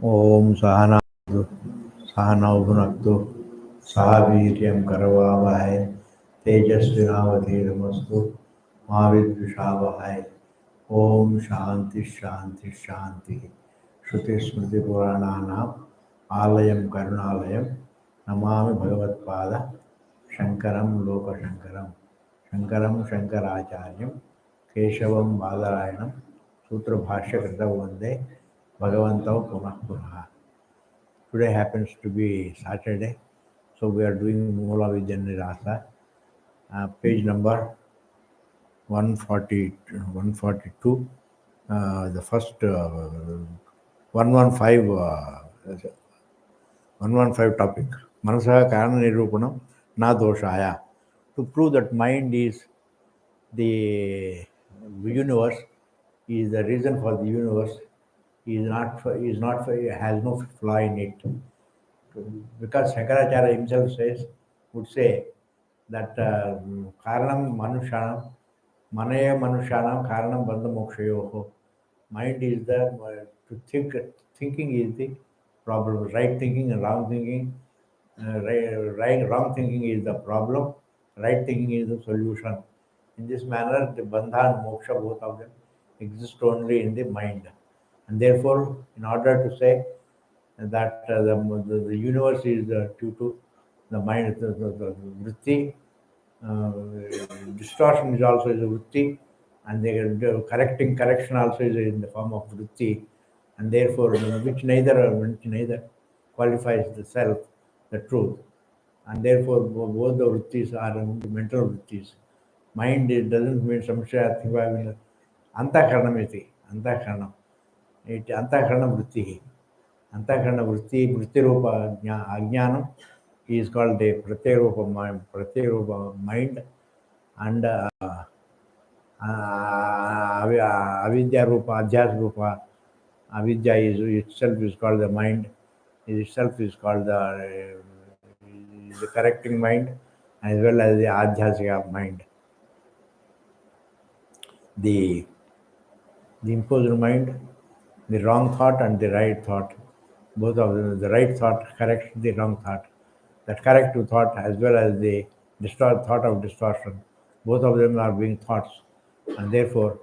ओम सहना सहनौ भुनक्तु सह वीर्यं करवावहै तेजस्विनावधीतमस्तु मा विद्विषावहै। ओम शांति शांति शांति। श्रुतिस्मृतिपुराणानाम् आलयं करुणालयं नमामि भगवत्पाद शंकरं लोकशंकरं शंकरं शंकराचार्यं केशवं बादरायणं सूत्रभाष्यकृतौ वन्दे भगवन्तौ पुनः पुनः. Today happens to be Saturday, so we are doing MULAVIDYA-NIRASA, page number 142, the first 115, 115 topic. Manasaha Karana Nirupanam Na Doshaya. To prove that mind is the universe, is the reason for the universe, has no flaw in it. Because Shankaracharya himself would say that Karanam Manushanam, Manaya Manushanam Karanam Bandha Mokshayoho. Mind is to think, thinking is the problem. Right thinking and wrong thinking. Wrong thinking is the problem. Right thinking is the solution. In this manner, the Bandha and Moksha, both of them, exist only in the mind. And therefore, in order to say that the universe is due to the mind, the vritti, distortion is also is a vritti, and the correction also is in the form of vritti, and therefore which neither qualifies the self, the truth, and therefore both the vrittis are mental vrittis. Mind, it doesn't mean samshaya athiva antakaranam iti antakaranam. It antakaranam vritti. Antakarana vritti-rupa ajnanam is called the pratyarupa mind, and avidya-rupa, adhyas-rupa, avidya itself is called the mind, itself is called the correcting mind, as well as the adhyasika mind. The imposed mind, the wrong thought and the right thought, both of them, the right thought corrects the wrong thought. That corrective thought as well as the thought of distortion, both of them are being thoughts. And therefore,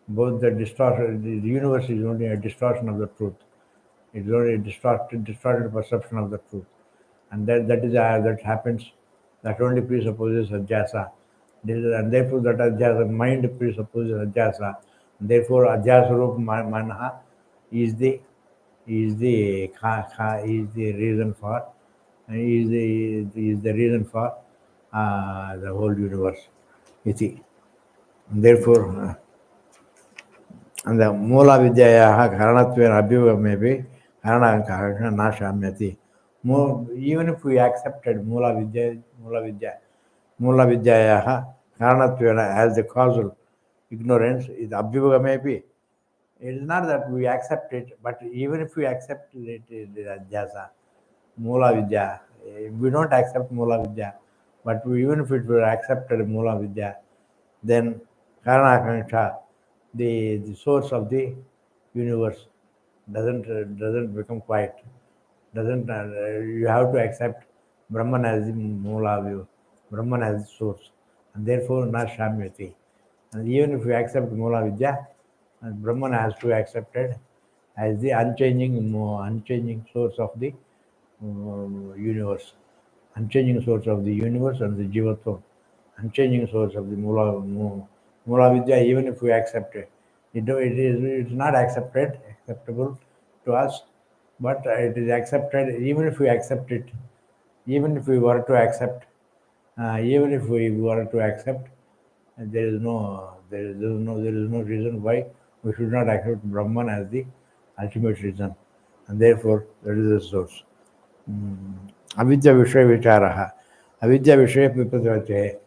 both the distortion, the universe is only a distortion of the truth. It's only a distorted perception of the truth. And that happens, that only presupposes adhyasa. And therefore, that adhyasa, mind presupposes adhyasa. And therefore, adhyasa rupa manaha is the reason for the whole universe. Iti. And therefore, and the Mula Vidyayaha Karanatven Abhyugamebi Karana Nashamyati. Even if we accepted Mula Vidyayaha Karanatvena as the causal ignorance, is Abhyugamebi. It is not that we accept it, but even if we accept it, it is Adhyasa, Mula Vidya. We don't accept Mula Vidya, but even if it were accepted Mula Vidya, then Karanakansha, the source of the universe, doesn't become quiet. You have to accept Brahman as the Mula view, Brahman as the source, and therefore na Shamyati. And even if you accept Mula Vidya, Brahman has to be accepted as the unchanging source of the universe, unchanging source of the universe and the Jivatva, unchanging source of the Mula Vidya. Even if we accept it, it's not acceptable to us, but it is accepted. Even if we accept it, even if we were to accept, there is no reason why we should not accept Brahman as the ultimate reason, and therefore that is the source. Avidya Vishaya Vicharaha. Avidya Vishaya Pipatvache.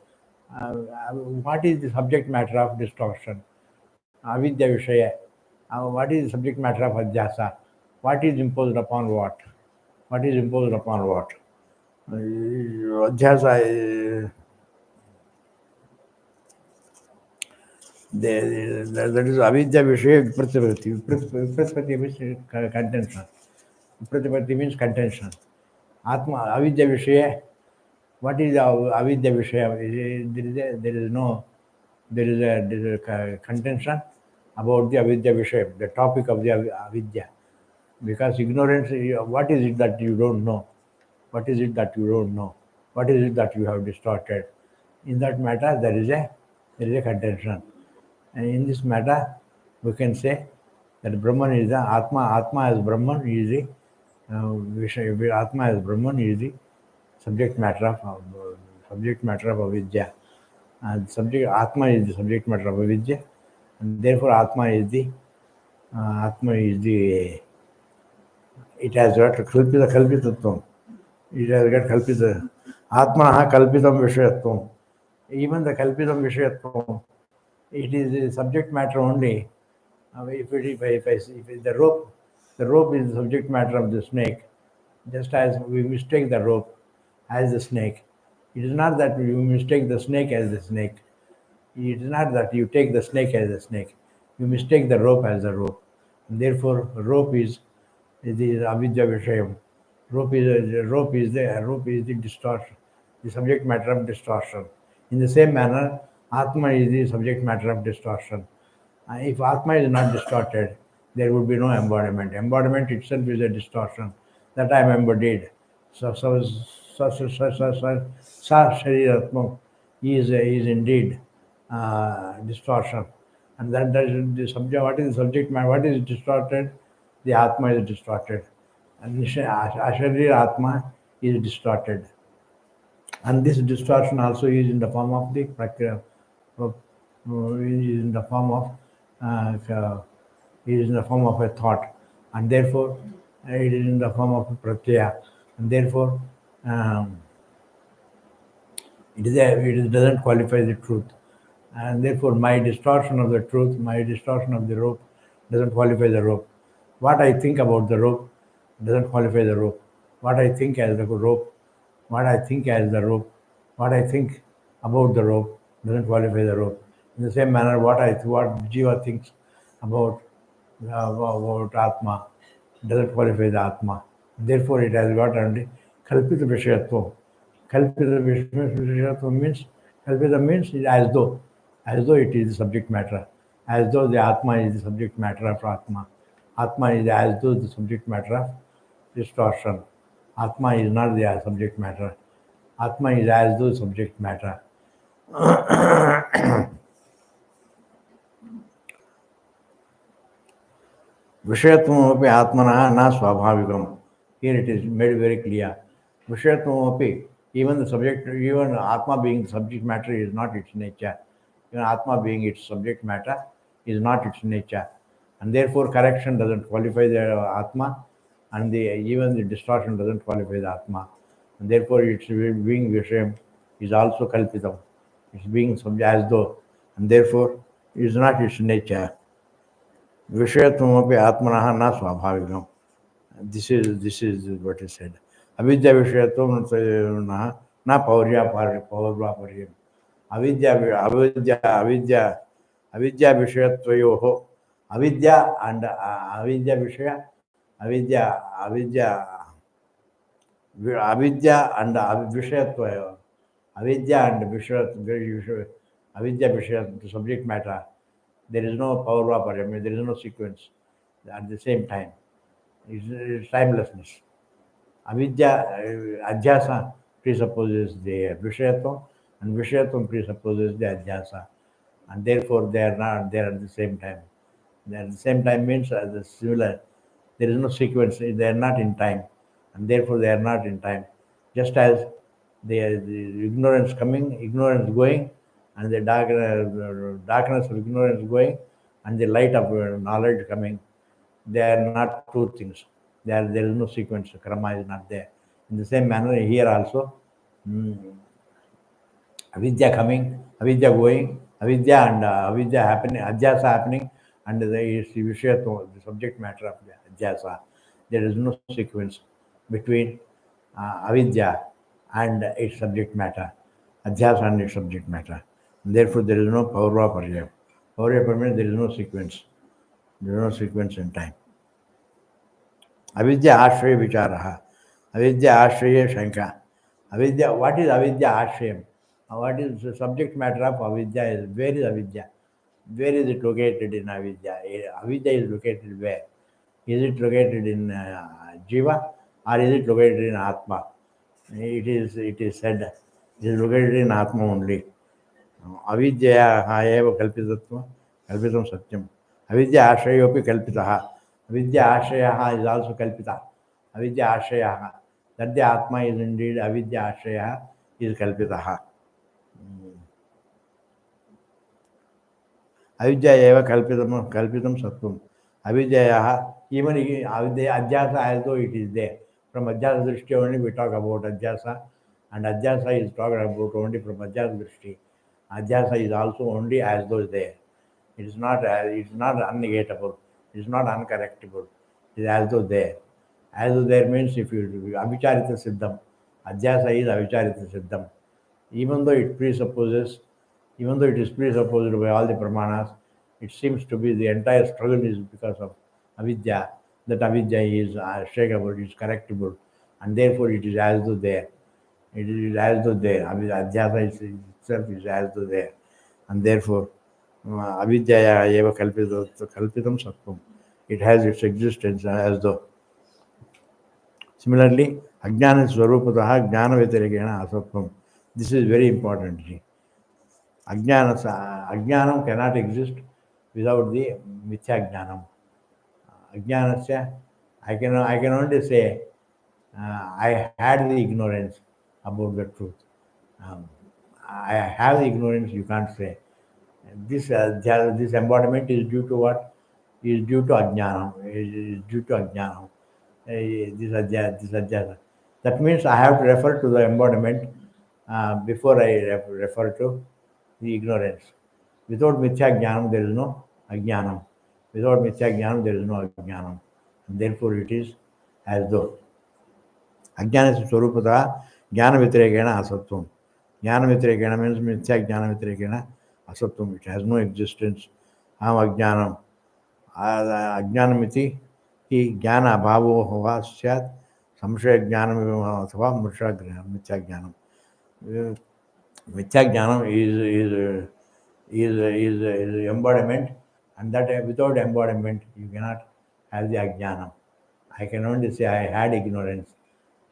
What is the subject matter of distortion? Avidya Vishaya. What is the subject matter of Adhyasa? What is imposed upon what? What is imposed upon what? Adhyasa That is avidya vishaya vipratyapati. Vipratyapati means contention. Vipratyapati means contention. Atma avidya vishaya. What is avidya vishaya? There is a contention about the avidya vishaya, the topic of the avidya. Because ignorance, what is it that you don't know? What is it that you don't know? What is it that you have distorted? In that matter, there is a contention. And in this matter, we can say that Brahman is the Atma. Atma as Brahman is the Atma as Brahman is the subject matter of avidya. And subject Atma is the subject matter of avidya, and therefore Atma is the it has got kalpitatvam. It has got kalpita. Atmanaha kalpitam vishayatvam. Even the kalpitam vishayatvam, it is a subject matter only. If the rope is the subject matter of the snake, just as we mistake the rope as the snake. It is not that you mistake the snake as the snake. It is not that you take the snake as a snake. You mistake the rope as a rope. And therefore, rope is the avidya vishayam. Rope is the distortion, the subject matter of distortion. In the same manner, Atma is the subject matter of distortion. If Atma is not distorted, there would be no embodiment. Embodiment itself is a distortion that I am embodied. Shariratma is indeed distortion. And that is the subject. What is the subject matter? What is distorted? The Atma is distorted. And Asharira Atma is distorted. And this distortion also is in the form of the prakriya, is in the form of is in the form of a thought, and therefore it is in the form of a pratyaya, and therefore it doesn't qualify the truth, and therefore my distortion of the truth, my distortion of the rope doesn't qualify the rope. What I think about the rope doesn't qualify the rope. What I think as the rope, what I think as the rope, what I think about the rope doesn't qualify the rope. In the same manner, what Jiva thinks about Atma doesn't qualify the Atma. Therefore, it has got only kalpita vishayatvam. Kalpita vishayatvam means as though it is the subject matter, as though the Atma is the subject matter of Atma. Atma is as though the subject matter of distortion. Atma is not the subject matter. Atma is as though subject matter. Vishayatvamopi atmana na swabhavikam. Here it is made very clear. Vishayatvamopi, even Atma being the subject matter is not its nature. Even Atma being its subject matter is not its nature. And therefore correction doesn't qualify the Atma, and even the distortion doesn't qualify the Atma. And therefore its being Vishayam is also kalpitam. It's being as though, and therefore it is not its nature. Vishayatvamopi atmanaha na swabhavikam. This is what is said. Avidya vishayatvam na paurvaparyam. Avidya vishayatvayoho. Avidya and avidya vishaya. Avidya and vishayatvayoho. Avidya and avidya vishayat, the subject matter. There is no paurvaparyam. There is no sequence at the same time. It's timelessness. Avidya, adhyasa presupposes the vishayatvam, and vishayatvam presupposes the adhyasa, and therefore they are not there at the same time. They are at the same time means as a similar. There is no sequence. They are not in time, and therefore they are not in time. Just as the ignorance coming, ignorance going, and the darkness of ignorance going, and the light of knowledge coming. They are not two things. There is no sequence. Karma is not there. In the same manner, here also, avidya coming, avidya going, avidya and avidya happening, adhyasa happening, and the vishayatva, the subject matter of the adhyasa. There is no sequence between avidya and its subject matter, adhyasa and its subject matter. And therefore, there is no paurvaparyam. Over a permanent, there is no sequence. There is no sequence in time. Avidya Ashraya Vicharaha. Avidya Ashraya Shanka. Avidya, what is Avidya Ashrayam? What is the subject matter of Avidya? Is where is Avidya? Where is it located in Avidya? Avidya is located where? Is it located in Jiva or is it located in Atma? It is said it is located in Atma only. अविद्ययाः एव कल्पितत्वं कल्पितं सत्यम् अविद्या आश्रयोऽपि कल्पितः अविद्या आश्रयः is also कल्पितः अविद्या आश्रयः तद्य आत्मा is indeed अविद्या आश्रयः इस् कल्पितः अविद्या एव कल्पितं सत्त्वम् अविद्यायाः even अविद्या अध्यास as though it is there from अध्यास दृष्टि only we talk about अध्यास and अध्यास is talked about only from अध्यास दृष्टि Adhyasa is also only as though there. It is not unnegatable. It is not uncorrectable. It is as though there. As though there means if you avicharita siddham, adhyasa is avicharita siddham. Even though it is presupposed by all the pramanas, it seems to be the entire struggle is because of avidya. That avidya is shakable, it is correctable, and therefore it is as though there. It is as though there. Adhyasa itself is as though there. And therefore, avidyaya eva kalpitam sattvam. It has its existence as though. Similarly, ajnana swarupataha jnana vyatirekena asatvam. This is very important. Ajnanam cannot exist without the mithya jnanam. Ajnanasya, I can only say, I had the ignorance about the truth. I have the ignorance, you can't say. This embodiment is due to what? Is due to ajnanam. Is due to ajnanam. This adhyasa. That means I have to refer to the embodiment before I refer to the ignorance. Without mithya jnanam, there is no ajnanam. Without mithya jnanam, there is no ajnanam. And therefore it is as though. Ajnanasya swarupatah jnana vyatirekena asatvam. Jnana vyatirekena means mithya jnana vyatirekena asatvam. It has no existence. Aham ajnanam. Ajnanamiti ki jnana abhavo hava syat samshaya jnanam athava murcha mithya jnanam. Mithya jnanam is embodiment, and that without embodiment you cannot have the ajnanam. I can only say I had ignorance.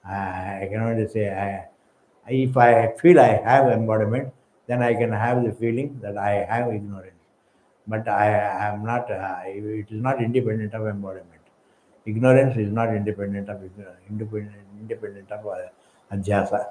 I can only say if I feel I have embodiment, then I can have the feeling that I have ignorance. But I am not. It is not independent of embodiment. Ignorance is not independent of independent of adhyasa.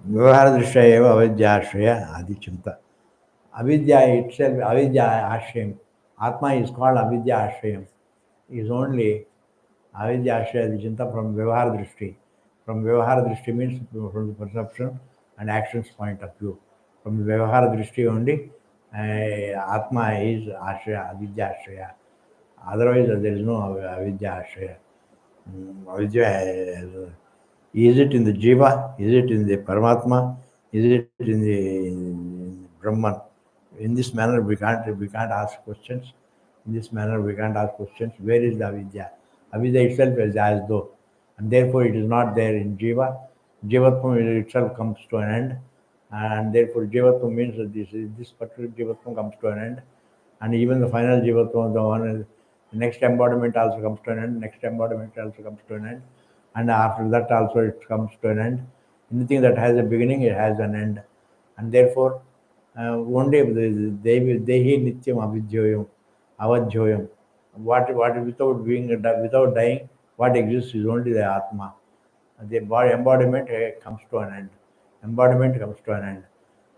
व्यवहारदृष्ट्या एव अविद्याश्रय आदिचिंता avidya itself, avidya ashrayam. Atma is called avidya ashrayam. Is only avidya ashraya vichinta from vyavahar drishti. From vyavahar drishti means from the perception and actions point of view. From vyavahar drishti only, Atma is ashraya, avidya ashraya. Otherwise, there is no avidya ashraya. Avidya, is it in the jiva? Is it in the paramatma? Is it in the Brahman? In this manner, we can't ask questions. In this manner, we can't ask questions. Where is the avidya? Avidya itself is as though, and therefore it is not there in jiva. Jivatvam itself comes to an end, and therefore jivatvam means that this particular jivatvam comes to an end, and even the final jivatvam, the next embodiment also comes to an end. Next embodiment also comes to an end, and after that also it comes to an end. Anything that has a beginning, it has an end, and therefore only Dehi Nityam Avidyoyam, Avadhyoyam. What without dying, what exists is only the Atma. The body embodiment comes to an end. Embodiment comes to an end.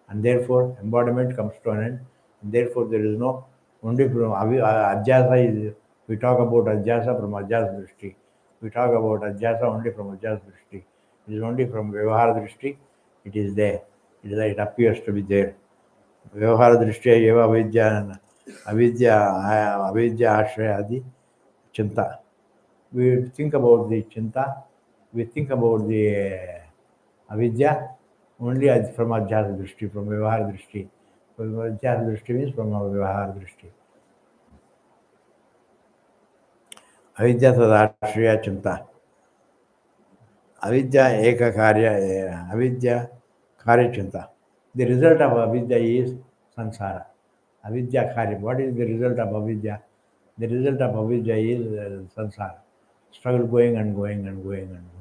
And therefore embodiment comes to an end. And therefore there is no only from Adhyasa is we talk about Adhyasa from Adhyasa Drishti. We talk about Adhyasa only from Adhyasa Drishti. It is only from Vyavahara Drishti. It is there. It appears to be there. व्यवहार दृष्टिया एव अविद्या Avidya Ashrayadi Chinta. We think about the Chinta, we think about the Avidya only as from Adhyasa Drishti, from Vyavahar Drishti. Adhyasa Drishti means from our Vyavahar Drishti. Avidya Tadashriya Chinta. Avidya Eka Karya, Avidya Karya Chinta. The result of Avidya is Sansara. Avidya Karya. What is the result of Avidya? The result of Avidya is Sansara. Struggle going and going and going and going.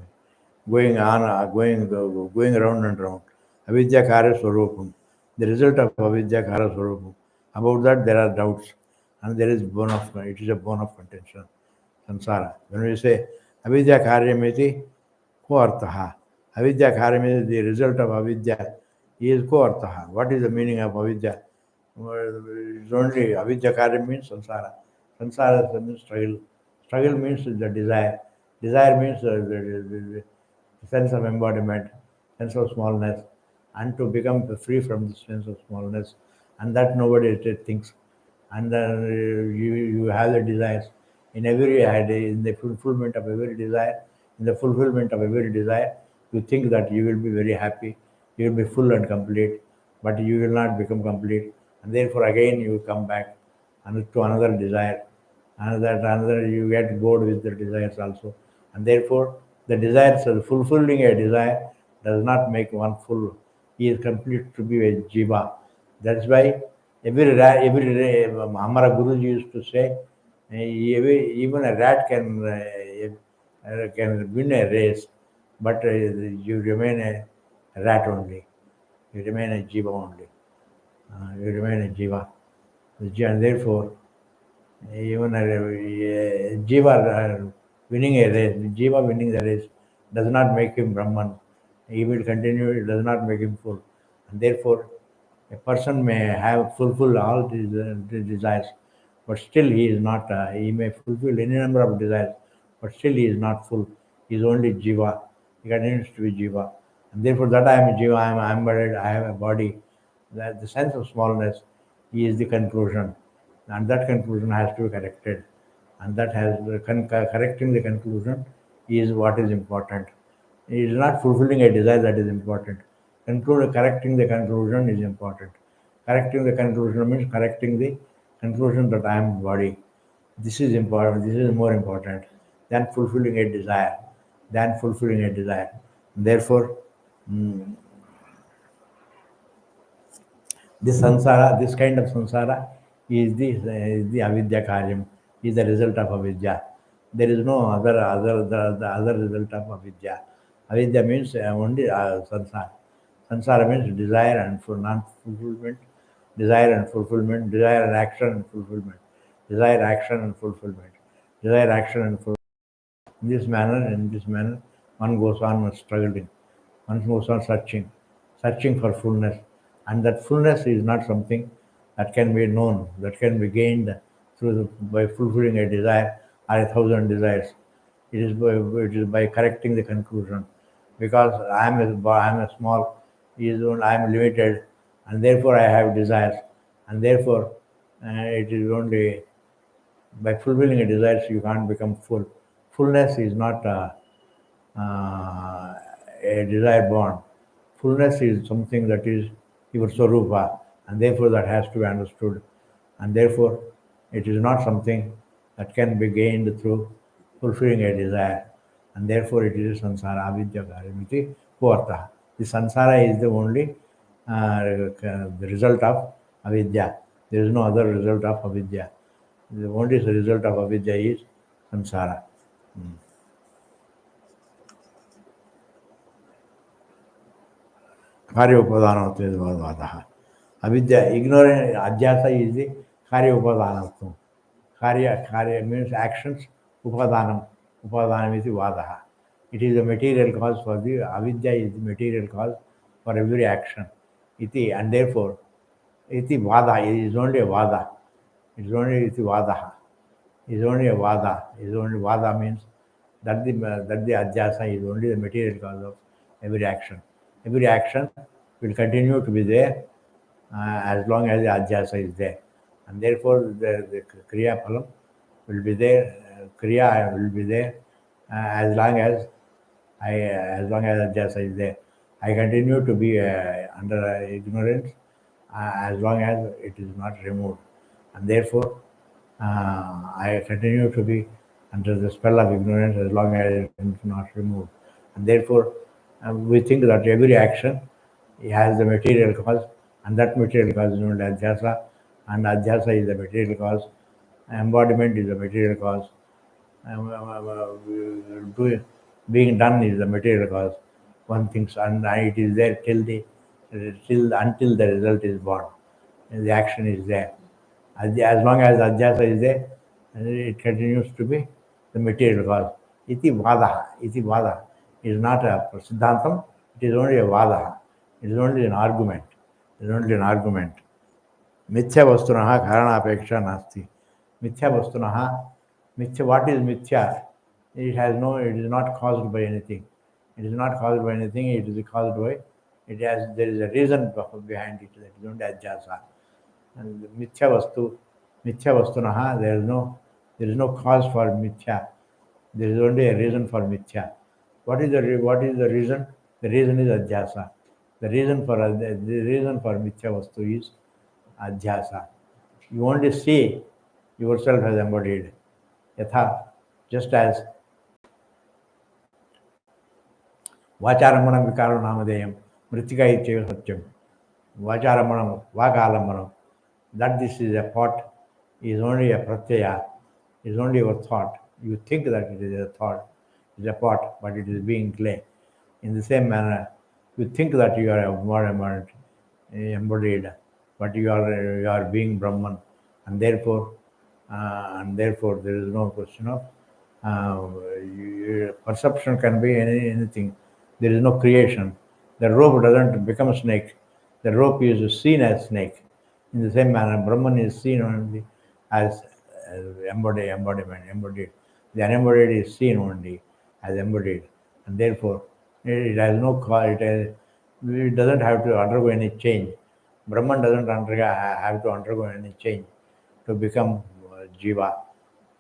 Going on, going round and round. Avidya Karya Swarupam. The result of Avidya Karya Swarupam. About that there are doubts. And there is it is a bone of contention. Samsara. When we say Avidya Karyamiti, ko arthaha. Avidya Karyamiti, the result of Avidya is ko arthaha. What is the meaning of Avidya? It's only Avidya Karyam means Samsara. Samsara means struggle. Struggle means the desire. Desire means the sense of embodiment, sense of smallness, and to become free from this sense of smallness, and that nobody thinks. And then you have the desires in in the fulfillment of every desire, in the fulfillment of every desire, you think that you will be very happy, you will be full and complete, but you will not become complete, and therefore again you come back and to another desire, another you get bored with the desires also, and therefore the desires fulfilling a desire does not make one full. He is complete to be a jiva. That's why Amara Guruji used to say, even a rat can win a race, but you remain a rat only. You remain a jiva only. You remain a jiva. And therefore, even a jiva winning a race, jiva winning the race does not make him Brahman. He will continue, it does not make him full. And therefore, a person may have fulfill all his desires, but still he is not, he may fulfill any number of desires, but still he is not full. He is only jiva. He continues to be jiva. And therefore, that I am a jiva, I am embodied, I have a body. That the sense of smallness is the conclusion. And that conclusion has to be corrected. And that has correcting the conclusion is what is important. It is not fulfilling a desire that is important. Correcting the conclusion is important. Correcting the conclusion means correcting the conclusion that I am body. This is important. This is more important than fulfilling a desire. Than fulfilling a desire. Therefore, this samsara, this kind of samsara is the avidya karyam, is the result of avidya. There is no the other result of avidya. Avidya means only samsara. Samsara means desire and non-fulfillment, desire and fulfillment, desire and action and fulfillment, desire, action and fulfillment, desire, action and fulfillment. In this manner, one goes on struggling, one goes on searching for fullness. And that fullness is not something that can be known, that can be gained by fulfilling a desire or a thousand desires. It is by correcting the conclusion. Because I am a small, I am limited, and therefore I have desires, and therefore it is only by fulfilling a desires you can't become full. Fullness is not a desire born. Fullness is something that is your swarupa, and therefore that has to be understood. And therefore, it is not something that can be gained through fulfilling a desire. And therefore, it is sansara, avidya karimiti kuartha. The sansara is the only the result of avidya. There is no other result of avidya. The only result of avidya is samsara. Karya upadana avidya, ignorant, adhyasa is the karya upadana. Karya means actions, upadanam is the vadaha. It is the material cause for the avidya is the material cause for every action. Iti, and therefore, iti vada, it is only a vada. It is only iti vadaha. It is only a vada. It is only vada means that the adhyasa is only the material cause of every action. Every action will continue to be there as long as the adhyasa is there. and therefore the Kriya Phalam will be there, Kriya will be there as long as as long as Adhyasa is there. I continue to be under ignorance as long as it is not removed, and therefore I continue to be under the spell of ignorance as long as it is not removed, and therefore we think that every action has the material cause, and that material cause is known as Adhyasa, and Adhyasa is the material cause, embodiment is the material cause, doing, being done is the material cause. One thinks, and it is there till until the result is born. And the action is there. As long as Adhyasa is there, it continues to be the material cause. Iti vada is not a siddhantam, it is only a vada. It is only an argument. It is only an argument. Mithya vastunah karanapeksha nasti. Mithya vastunah, mithya, what is mithya? It is not caused by anything. It is not caused by anything, it is caused by, there is a reason behind it, that is only adhyasa. And mithya vastunah, there is no cause for mithya. There is only a reason for mithya. What is the reason? The reason is adhyasa. The reason for mithya vastu is adhyasa. You only see yourself as embodied. Yatha, just as Vacharamana Vikaro Namadeyam, Mritika Ityeva Satyam. Vacharamana, Vakalamana, that this is a pot, is only a pratyaya, is only your thought. You think that it is a thought, it is a pot, but it is being clay. In the same manner, you think that you are more embodied, but you are being Brahman, and therefore there is no question of perception can be anything. There is no creation. The rope doesn't become a snake. The rope is seen as snake. In the same manner, Brahman is seen only as embodied. The unembodied is seen only as embodied, and therefore it has no it doesn't have to undergo any change. Brahman doesn't have to undergo any change to become jiva.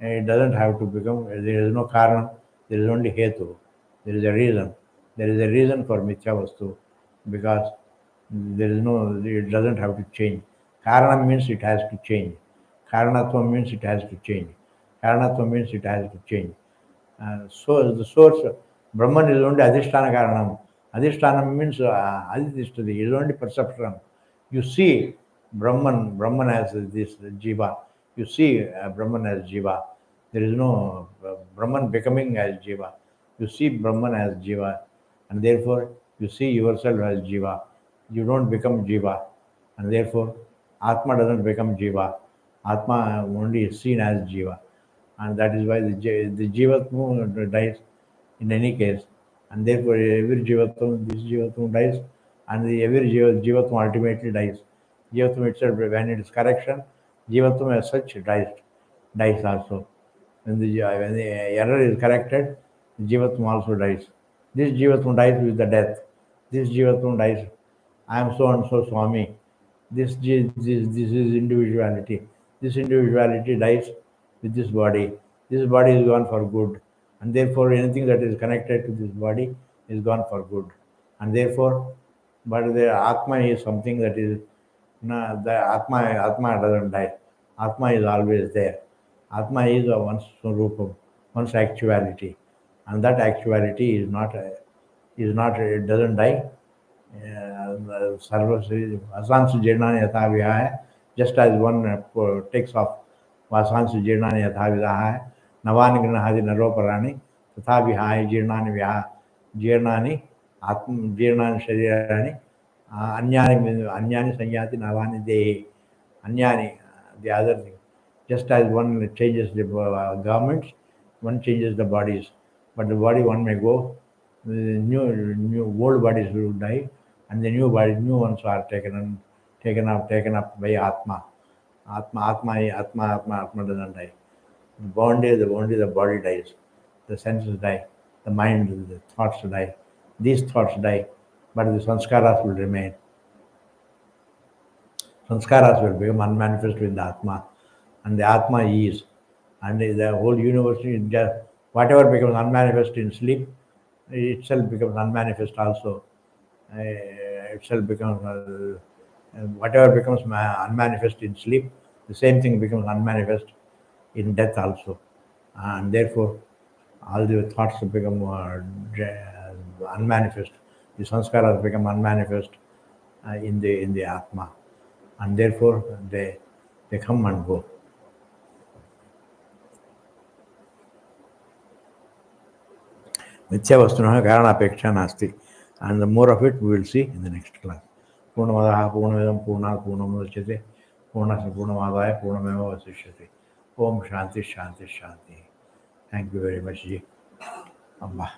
It doesn't have to become, there is no karanam, there is only hetu. There is a reason. There is a reason for mithya vastu, because it doesn't have to change. Karanam means it has to change. Karanatvam means it has to change. Karanatvam means it has to change. So the source, Brahman is only Adhisthana Karanam. Adhisthana means Adhishtadi, is only perception. You see Brahman as this Jiva. You see Brahman as Jiva. There is no Brahman becoming as Jiva. You see Brahman as Jiva, and therefore you see yourself as Jiva. You don't become Jiva, and therefore Atma doesn't become Jiva. Atma only is seen as Jiva, and that is why the Jivatma dies in any case, and therefore this Jivatma dies, and every Jivatma ultimately dies. Jivatma itself, when it is correction, Jivatma as such dies also. When the error is corrected, Jivatma also dies. This Jivatma dies with the death. This Jivatma dies. I am so and so Swami. This is individuality. This individuality dies with this body. This body is gone for good, and therefore anything that is connected to this body is gone for good, and therefore, but the Atma is something that is the Atma doesn't die. Atma is always there. Atma is a one's Swarupam, one's actuality, and that actuality it doesn't die. Sarvasri Vasansu Jirnani Yatha Vihaya, just as one takes off Vasansu Jirnani Yatha Vihaya, Navani Granahadi Naroparani, Tatha Vihaya Jirnani Viha, Jirnani, Jirnani Sharirani, Anyani Sanyati Navani Dehi, Anyani, the other thing. Just as one changes the garments, one changes the bodies, but the body one may go, the new old bodies will die, and the new ones are taken up by Atma. Atma doesn't die. The body dies, the senses die, the mind, the thoughts die. These thoughts die, but the sanskaras will remain. Sanskaras will become unmanifest with the Atma, and the Atma is. And the whole universe, is just, whatever becomes unmanifest in sleep, it itself becomes unmanifest also. Itself becomes, whatever becomes unmanifest in sleep, the same thing becomes unmanifest in death also. And therefore, all the thoughts become unmanifest. The sanskaras become unmanifest in the Atma, and therefore they come and go. Mityavastunah karanapeksha nasti. And the more of it we will see in the next class. Purnamadaha Purnamidam Purnat Purnamudachyate Purnasya Purnamadaya Purnameva Vasishyate. Om Shanti Shanti Shanti. Thank you very much, Ji. Allah.